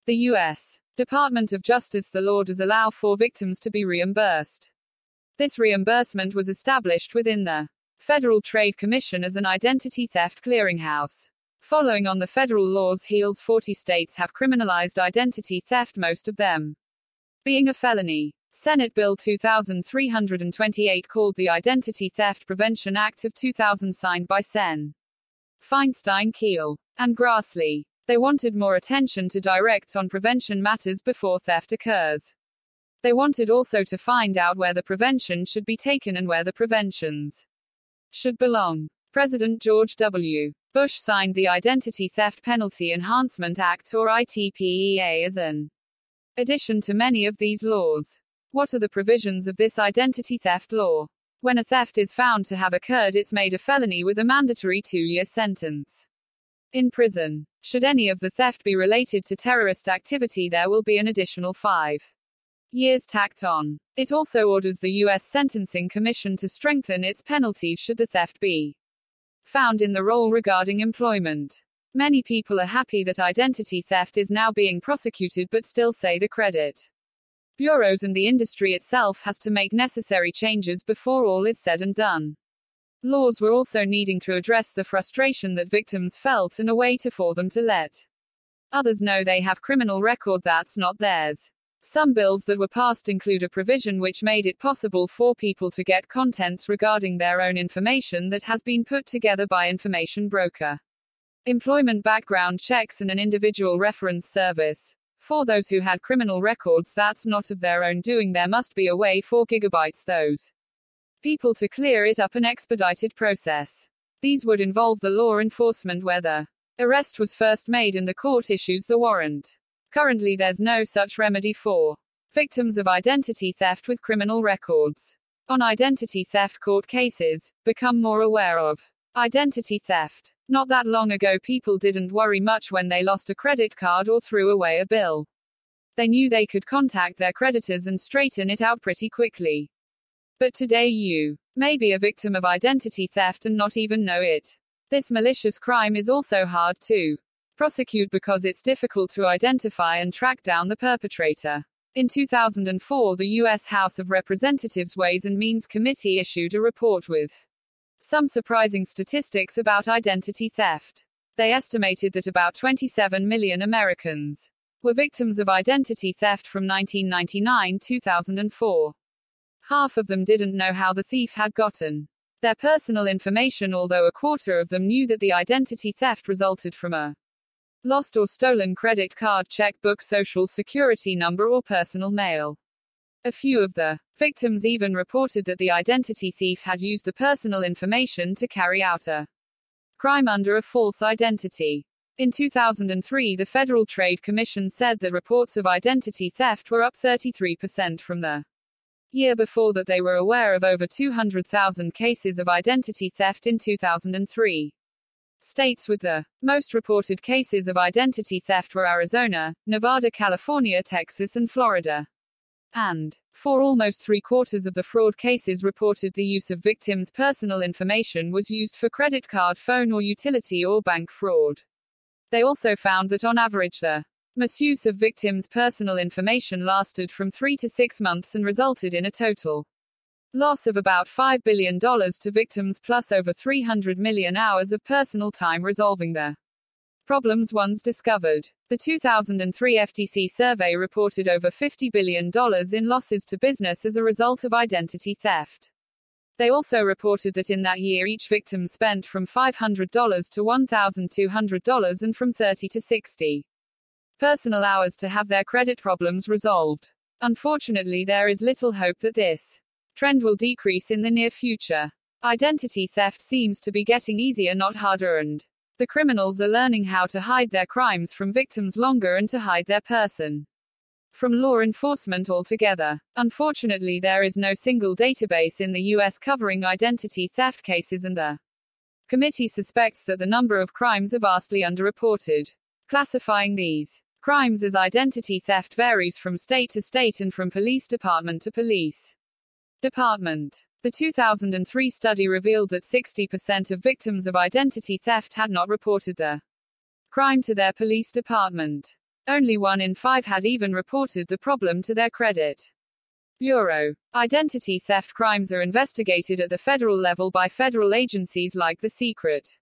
the U.S. Department of Justice. The law does allow for victims to be reimbursed. This reimbursement was established within the Federal Trade Commission as an identity theft clearinghouse. Following on the federal law's heels, 40 states have criminalized identity theft, most of them being a felony. Senate Bill 2328, called the Identity Theft Prevention Act of 2000, signed by Sen. Feinstein, Keel, and Grassley. They wanted more attention to direct on prevention matters before theft occurs. They wanted also to find out where the prevention should be taken and where the preventions should belong. President George W. Bush signed the Identity Theft Penalty Enhancement Act, or ITPEA, as an addition to many of these laws. What are the provisions of this identity theft law? When a theft is found to have occurred, it's made a felony with a mandatory 2-year sentence in prison. Should any of the theft be related to terrorist activity, there will be an additional 5 years tacked on. It also orders the U.S. Sentencing Commission to strengthen its penalties should the theft be found in the role regarding employment. Many people are happy that identity theft is now being prosecuted, but still say the credit bureaus and the industry itself has to make necessary changes before all is said and done. Laws were also needing to address the frustration that victims felt and a way for them to let others know they have criminal record that's not theirs. Some bills that were passed include a provision which made it possible for people to get contents regarding their own information that has been put together by information broker, employment background checks, and an individual reference service. For those who had criminal records that's not of their own doing, there must be a way for gigabytes those people to clear it up, an expedited process. These would involve the law enforcement where the arrest was first made and the court issues the warrant. Currently there's no such remedy for victims of identity theft with criminal records. On identity theft court cases, become more aware of identity theft. Not that long ago, people didn't worry much when they lost a credit card or threw away a bill. They knew they could contact their creditors and straighten it out pretty quickly. But today you may be a victim of identity theft and not even know it. This malicious crime is also hard to prosecute because it's difficult to identify and track down the perpetrator. In 2004, the U.S. House of Representatives Ways and Means Committee issued a report with some surprising statistics about identity theft. They estimated that about 27 million Americans were victims of identity theft from 1999 to 2004. Half of them didn't know how the thief had gotten their personal information, although a quarter of them knew that the identity theft resulted from a lost or stolen credit card, checkbook, social security number, or personal mail. A few of the victims even reported that the identity thief had used the personal information to carry out a crime under a false identity. In 2003, the Federal Trade Commission said that reports of identity theft were up 33% from the year before, that they were aware of over 200,000 cases of identity theft in 2003. States with the most reported cases of identity theft were Arizona, Nevada, California, Texas, and Florida. And for almost 3/4 of the fraud cases reported, the use of victims' personal information was used for credit card, phone, or utility or bank fraud. They also found that on average the misuse of victims' personal information lasted from 3 to 6 months and resulted in a total loss of about $5 billion to victims, plus over 300 million hours of personal time resolving the problems once discovered. The 2003 FTC survey reported over $50 billion in losses to business as a result of identity theft. They also reported that in that year each victim spent from $500 to $1,200 and from 30 to 60 personal hours to have their credit problems resolved. Unfortunately, there is little hope that this trend will decrease in the near future. Identity theft seems to be getting easier, not harder, and the criminals are learning how to hide their crimes from victims longer and to hide their person from law enforcement altogether. Unfortunately, there is no single database in the US covering identity theft cases, and the committee suspects that the number of crimes are vastly underreported. Classifying these crimes as identity theft varies from state to state and from police department to police department. The 2003 study revealed that 60% of victims of identity theft had not reported the crime to their police department. Only 1 in 5 had even reported the problem to their credit bureau. Identity theft crimes are investigated at the federal level by federal agencies like the Secret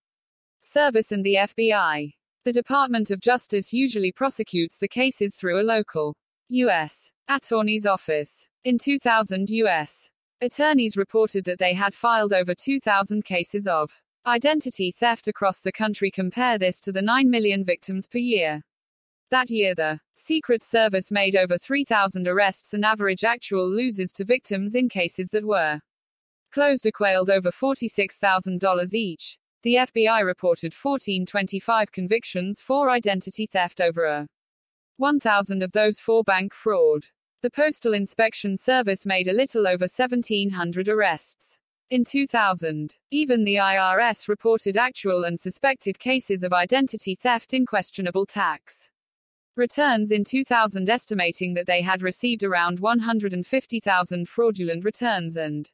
Service and the FBI. The Department of Justice usually prosecutes the cases through a local U.S. Attorney's Office. In 2000, U.S. attorneys reported that they had filed over 2,000 cases of identity theft across the country. Compare this to the 9 million victims per year. That year, the Secret Service made over 3,000 arrests, and average actual losses to victims in cases that were closed equaled over $46,000 each. The FBI reported 1,425 convictions for identity theft, over 1,000 of those for bank fraud. The Postal Inspection Service made a little over 1,700 arrests. In 2000, even the IRS reported actual and suspected cases of identity theft in questionable tax returns in 2000, estimating that they had received around 150,000 fraudulent returns and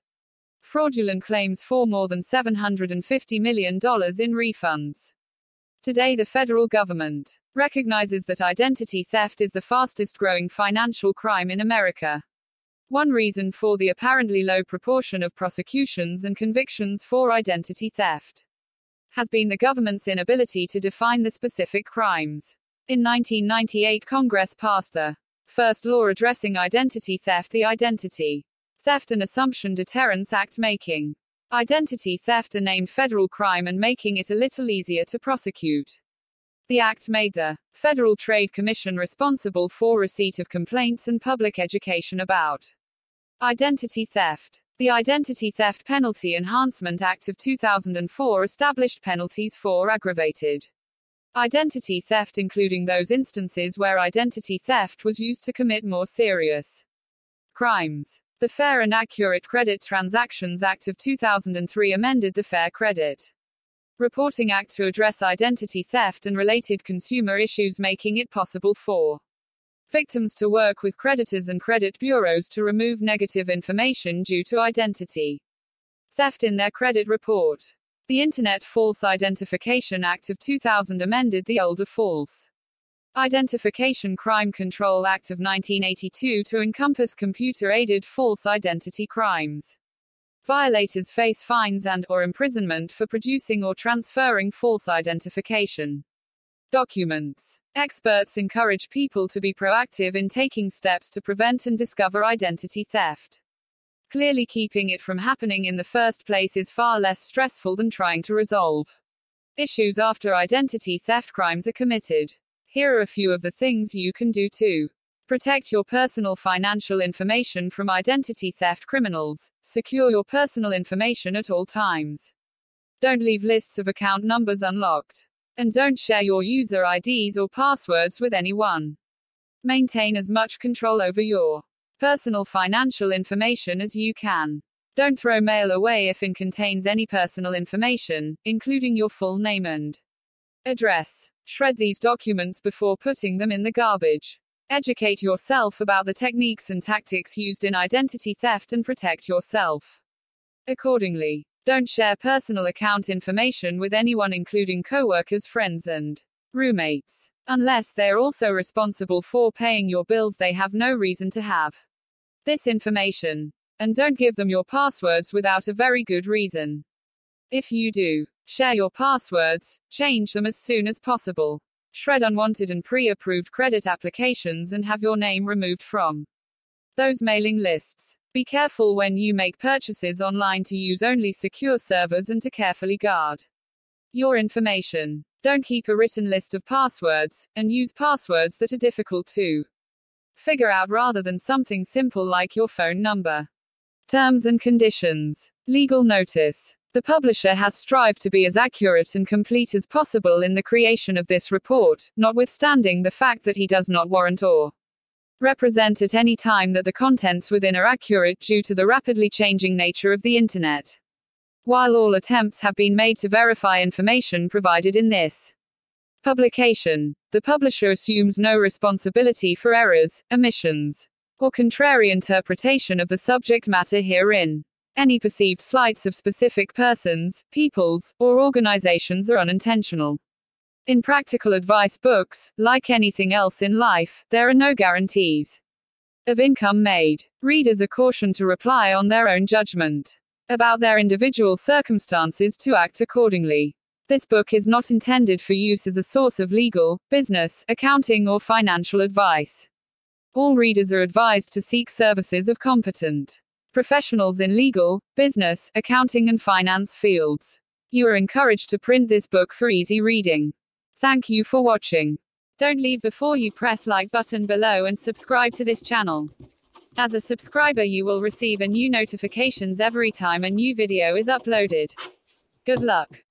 fraudulent claims for more than $750 million in refunds. Today, the federal government recognizes that identity theft is the fastest growing financial crime in America. One reason for the apparently low proportion of prosecutions and convictions for identity theft has been the government's inability to define the specific crimes. In 1998, Congress passed the first law addressing identity theft, the Identity Theft and Assumption Deterrence Act, making identity theft a named federal crime and making it a little easier to prosecute. The act made the Federal Trade Commission responsible for receipt of complaints and public education about identity theft. The Identity Theft Penalty Enhancement Act of 2004 established penalties for aggravated identity theft, including those instances where identity theft was used to commit more serious crimes. The Fair and Accurate Credit Transactions Act of 2003 amended the Fair Credit Reporting Act to address identity theft and related consumer issues, making it possible for victims to work with creditors and credit bureaus to remove negative information due to identity theft in their credit report. The Internet False Identification Act of 2000 amended the older False Identification Crime Control Act of 1982 to encompass computer-aided false identity crimes. Violators face fines and/or imprisonment for producing or transferring false identification documents. Experts encourage people to be proactive in taking steps to prevent and discover identity theft. Clearly, keeping it from happening in the first place is far less stressful than trying to resolve issues after identity theft crimes are committed. Here are a few of the things you can do to protect your personal financial information from identity theft criminals. Secure your personal information at all times. Don't leave lists of account numbers unlocked. And don't share your user IDs or passwords with anyone. Maintain as much control over your personal financial information as you can. Don't throw mail away if it contains any personal information, including your full name and address. Shred these documents before putting them in the garbage. Educate yourself about the techniques and tactics used in identity theft and protect yourself accordingly. Don't share personal account information with anyone, including coworkers, friends, and roommates. Unless they are also responsible for paying your bills, they have no reason to have this information. And don't give them your passwords without a very good reason. If you do share your passwords, change them as soon as possible. Shred unwanted and pre-approved credit applications and have your name removed from those mailing lists. Be careful when you make purchases online to use only secure servers and to carefully guard your information. Don't keep a written list of passwords, and use passwords that are difficult to figure out rather than something simple like your phone number. Terms and conditions. Legal notice. The publisher has strived to be as accurate and complete as possible in the creation of this report, notwithstanding the fact that he does not warrant or represent at any time that the contents within are accurate due to the rapidly changing nature of the Internet. While all attempts have been made to verify information provided in this publication, the publisher assumes no responsibility for errors, omissions, or contrary interpretation of the subject matter herein. Any perceived slights of specific persons, peoples, or organizations are unintentional. In practical advice books, like anything else in life, there are no guarantees of income made. Readers are cautioned to rely on their own judgment about their individual circumstances to act accordingly. This book is not intended for use as a source of legal, business, accounting, or financial advice. All readers are advised to seek services of competent professionals in legal, business, accounting, and finance fields. You are encouraged to print this book for easy reading. Thank you for watching. Don't leave before you press like button below and subscribe to this channel. As a subscriber, you will receive a new notifications every time a new video is uploaded. Good luck.